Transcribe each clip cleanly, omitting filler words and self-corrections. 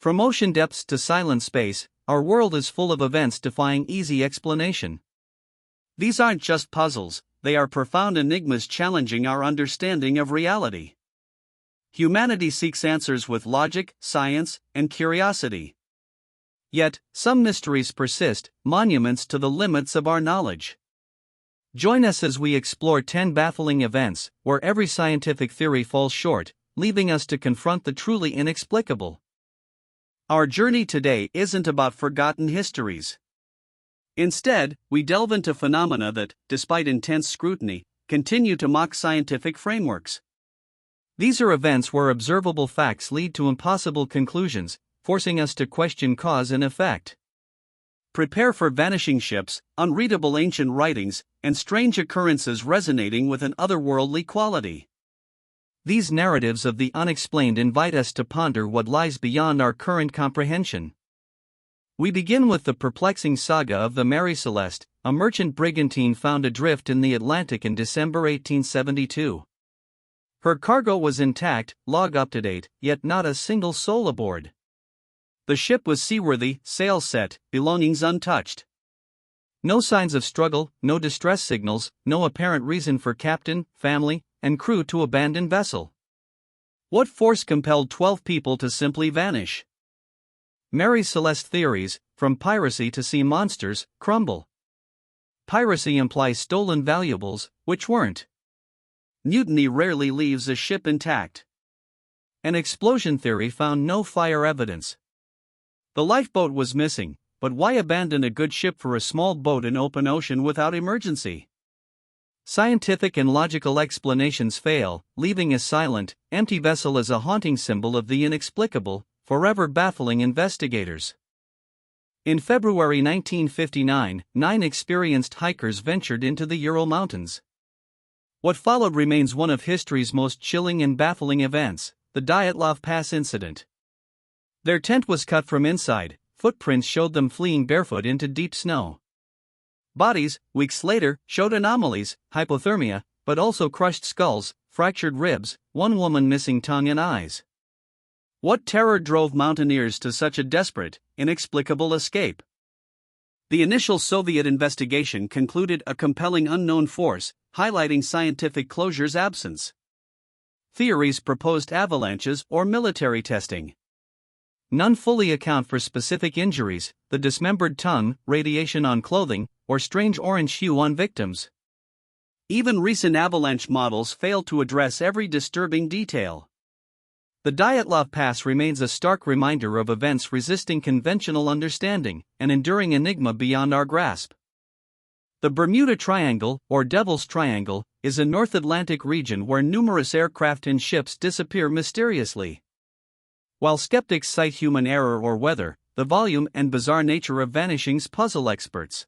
From ocean depths to silent space, our world is full of events defying easy explanation. These aren't just puzzles, they are profound enigmas challenging our understanding of reality. Humanity seeks answers with logic, science, and curiosity. Yet, some mysteries persist, monuments to the limits of our knowledge. Join us as we explore 10 baffling events, where every scientific theory falls short, leaving us to confront the truly inexplicable. Our journey today isn't about forgotten histories. Instead, we delve into phenomena that, despite intense scrutiny, continue to mock scientific frameworks. These are events where observable facts lead to impossible conclusions, forcing us to question cause and effect. Prepare for vanishing ships, unreadable ancient writings, and strange occurrences resonating with an otherworldly quality. These narratives of the unexplained invite us to ponder what lies beyond our current comprehension. We begin with the perplexing saga of the Mary Celeste, a merchant brigantine found adrift in the Atlantic in December 1872. Her cargo was intact, log up to date, yet not a single soul aboard. The ship was seaworthy, sails set, belongings untouched. No signs of struggle, no distress signals, no apparent reason for captain, family, and crew to abandon vessel. What force compelled 12 people to simply vanish? Mary Celeste theories, from piracy to sea monsters, crumble. Piracy implies stolen valuables, which weren't. Mutiny rarely leaves a ship intact. An explosion theory found no fire evidence. The lifeboat was missing, but why abandon a good ship for a small boat in open ocean without emergency? Scientific and logical explanations fail, leaving a silent, empty vessel as a haunting symbol of the inexplicable, forever baffling investigators. In February 1959, 9 experienced hikers ventured into the Ural Mountains. What followed remains one of history's most chilling and baffling events, the Dyatlov Pass incident. Their tent was cut from inside, footprints showed them fleeing barefoot into deep snow. Bodies, weeks later, showed anomalies, hypothermia, but also crushed skulls, fractured ribs, one woman missing tongue and eyes. What terror drove mountaineers to such a desperate, inexplicable escape? The initial Soviet investigation concluded a compelling unknown force, highlighting scientific closure's absence. Theories proposed avalanches or military testing. None fully account for specific injuries, the dismembered tongue, radiation on clothing, or strange orange hue on victims. Even recent avalanche models fail to address every disturbing detail. The Dyatlov Pass remains a stark reminder of events resisting conventional understanding, an enduring enigma beyond our grasp. The Bermuda Triangle, or Devil's Triangle, is a North Atlantic region where numerous aircraft and ships disappear mysteriously. While skeptics cite human error or weather, the volume and bizarre nature of vanishings puzzle experts.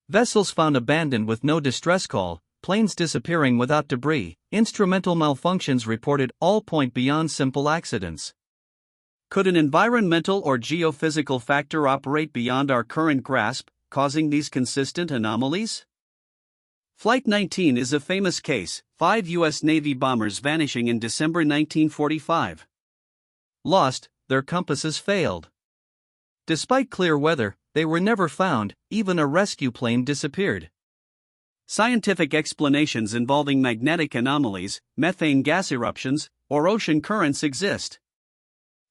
Vessels found abandoned with no distress call, planes disappearing without debris, instrumental malfunctions reported, all point beyond simple accidents. Could an environmental or geophysical factor operate beyond our current grasp, causing these consistent anomalies? Flight 19 is a famous case, 5 U.S. Navy bombers vanishing in December 1945. Lost, their compasses failed. Despite clear weather, they were never found, even a rescue plane disappeared. Scientific explanations involving magnetic anomalies, methane gas eruptions, or ocean currents exist.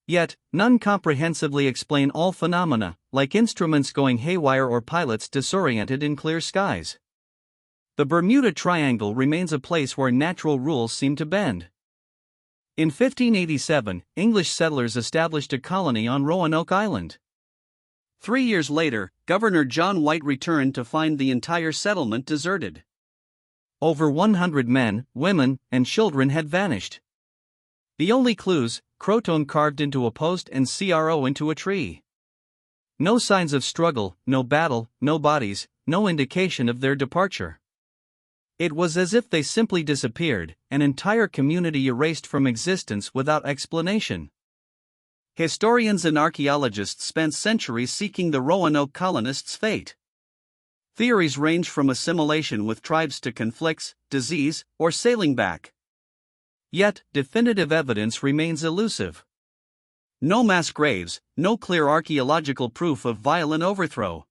Yet, none comprehensively explain all phenomena, like instruments going haywire or pilots disoriented in clear skies. The Bermuda Triangle remains a place where natural rules seem to bend. In 1587, English settlers established a colony on Roanoke Island. 3 years later, Governor John White returned to find the entire settlement deserted. Over 100 men, women, and children had vanished. The only clues, croton carved into a post and CRO into a tree. No signs of struggle, no battle, no bodies, no indication of their departure. It was as if they simply disappeared, an entire community erased from existence without explanation. Historians and archaeologists spent centuries seeking the Roanoke colonists' fate. Theories range from assimilation with tribes to conflicts, disease, or sailing back. Yet, definitive evidence remains elusive. No mass graves, no clear archaeological proof of violent overthrow.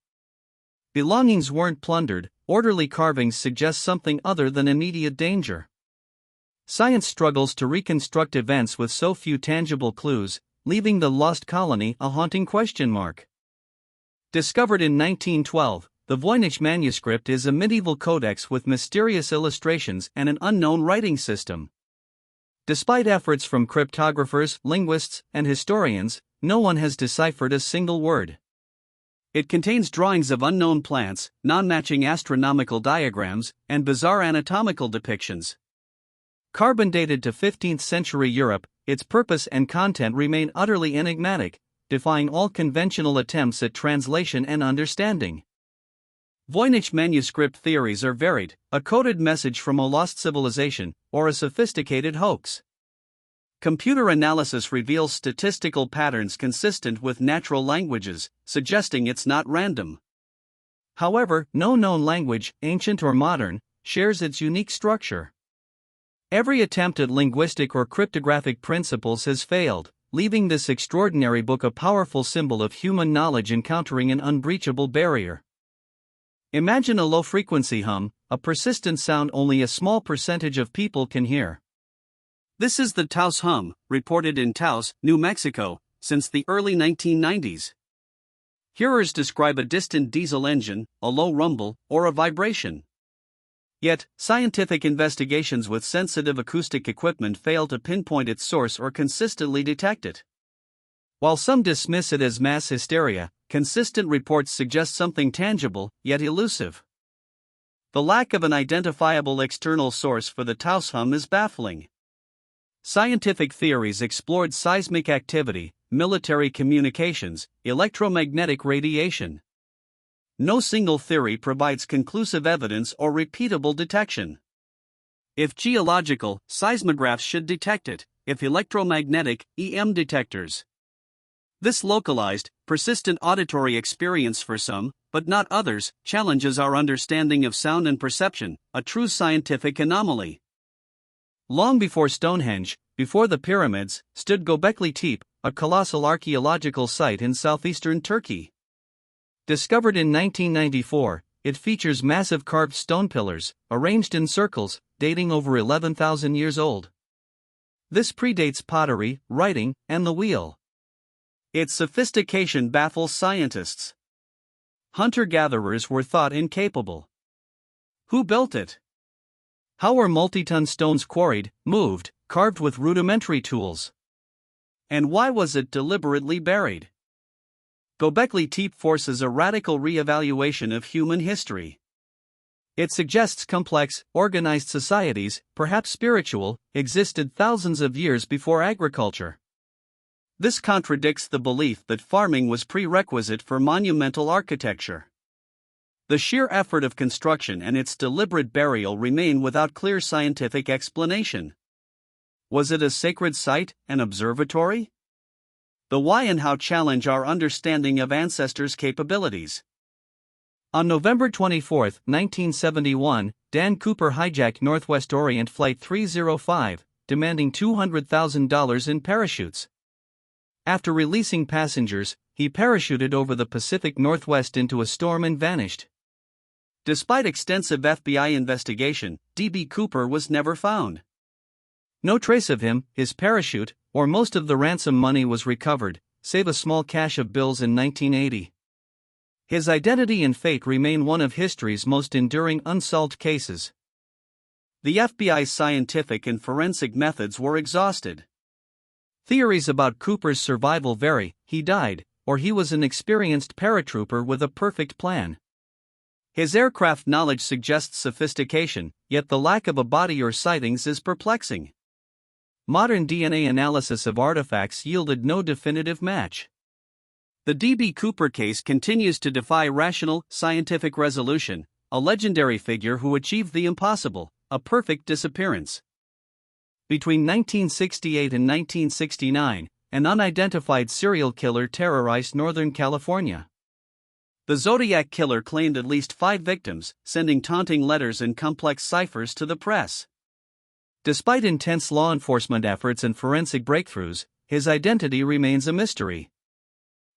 Belongings weren't plundered, orderly carvings suggest something other than immediate danger. Science struggles to reconstruct events with so few tangible clues, leaving the lost colony a haunting question mark. Discovered in 1912, the Voynich manuscript is a medieval codex with mysterious illustrations and an unknown writing system. Despite efforts from cryptographers, linguists, and historians, no one has deciphered a single word. It contains drawings of unknown plants, non-matching astronomical diagrams, and bizarre anatomical depictions. Carbon dated to 15th century Europe, its purpose and content remain utterly enigmatic, defying all conventional attempts at translation and understanding. Voynich manuscript theories are varied: a coded message from a lost civilization, or a sophisticated hoax. Computer analysis reveals statistical patterns consistent with natural languages, suggesting it's not random. However, no known language, ancient or modern, shares its unique structure. Every attempt at linguistic or cryptographic principles has failed, leaving this extraordinary book a powerful symbol of human knowledge encountering an unbreachable barrier. Imagine a low-frequency hum, a persistent sound only a small percentage of people can hear. This is the taos hum, reported in Taos, New Mexico, since the early 1990s. Hearers describe a distant diesel engine, a low rumble, or a vibration. Yet, scientific investigations with sensitive acoustic equipment fail to pinpoint its source or consistently detect it. While some dismiss it as mass hysteria, consistent reports suggest something tangible, yet elusive. The lack of an identifiable external source for the taos hum is baffling. Scientific theories explored seismic activity, military communications, electromagnetic radiation. No single theory provides conclusive evidence or repeatable detection. If geological, seismographs should detect it; if electromagnetic, EM detectors. This localized, persistent auditory experience for some, but not others, challenges our understanding of sound and perception, a true scientific anomaly. Long before Stonehenge, before the pyramids, stood Gobekli Tepe, a colossal archaeological site in southeastern Turkey. Discovered in 1994, it features massive carved stone pillars, arranged in circles, dating over 11,000 years old. This predates pottery, writing, and the wheel. Its sophistication baffles scientists. Hunter-gatherers were thought incapable. Who built it? How were multi-ton stones quarried, moved, carved with rudimentary tools? And why was it deliberately buried? Gobekli Tepe forces a radical re-evaluation of human history. It suggests complex, organized societies, perhaps spiritual, existed thousands of years before agriculture. This contradicts the belief that farming was prerequisite for monumental architecture. The sheer effort of construction and its deliberate burial remain without clear scientific explanation. Was it a sacred site, an observatory? The why and how challenge our understanding of ancestors' capabilities. On November 24, 1971, Dan Cooper hijacked Northwest Orient Flight 305, demanding $200,000 in parachutes. After releasing passengers, he parachuted over the Pacific Northwest into a storm and vanished. Despite extensive FBI investigation, D.B. Cooper was never found. No trace of him, his parachute, or most of the ransom money was recovered, save a small cache of bills in 1980. His identity and fate remain one of history's most enduring unsolved cases. The FBI's scientific and forensic methods were exhausted. Theories about Cooper's survival vary: he died, or he was an experienced paratrooper with a perfect plan. His aircraft knowledge suggests sophistication, yet the lack of a body or sightings is perplexing. Modern DNA analysis of artifacts yielded no definitive match. The D.B. Cooper case continues to defy rational, scientific resolution, a legendary figure who achieved the impossible, a perfect disappearance. Between 1968 and 1969, an unidentified serial killer terrorized Northern California. The Zodiac killer claimed at least 5 victims, sending taunting letters and complex ciphers to the press. Despite intense law enforcement efforts and forensic breakthroughs, his identity remains a mystery.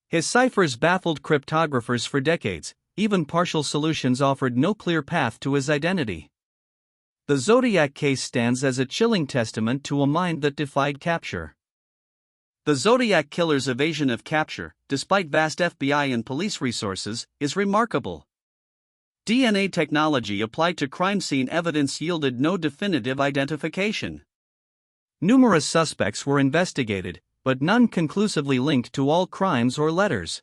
His ciphers baffled cryptographers for decades, even partial solutions offered no clear path to his identity. The Zodiac case stands as a chilling testament to a mind that defied capture. The Zodiac killer's evasion of capture, despite vast FBI and police resources, is remarkable. DNA technology applied to crime scene evidence yielded no definitive identification. Numerous suspects were investigated, but none conclusively linked to all crimes or letters.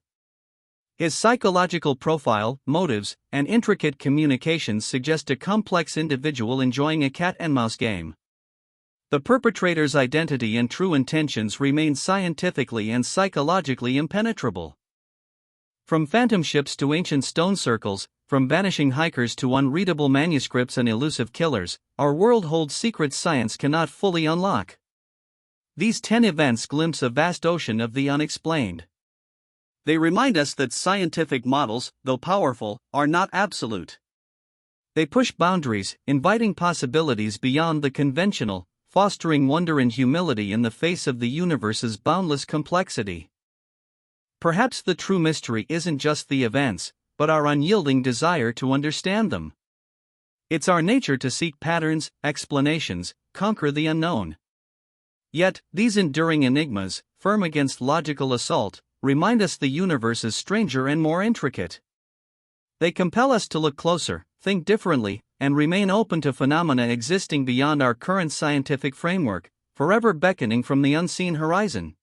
His psychological profile, motives, and intricate communications suggest a complex individual enjoying a cat-and-mouse game. The perpetrator's identity and true intentions remain scientifically and psychologically impenetrable. From phantom ships to ancient stone circles, from vanishing hikers to unreadable manuscripts and elusive killers, our world holds secrets science cannot fully unlock. These 10 events glimpse a vast ocean of the unexplained. They remind us that scientific models, though powerful, are not absolute. They push boundaries, inviting possibilities beyond the conventional, fostering wonder and humility in the face of the universe's boundless complexity. Perhaps the true mystery isn't just the events, but our unyielding desire to understand them. It's our nature to seek patterns, explanations, conquer the unknown. Yet, these enduring enigmas, firm against logical assault, remind us the universe is stranger and more intricate. They compel us to look closer, think differently, and remain open to phenomena existing beyond our current scientific framework, forever beckoning from the unseen horizon.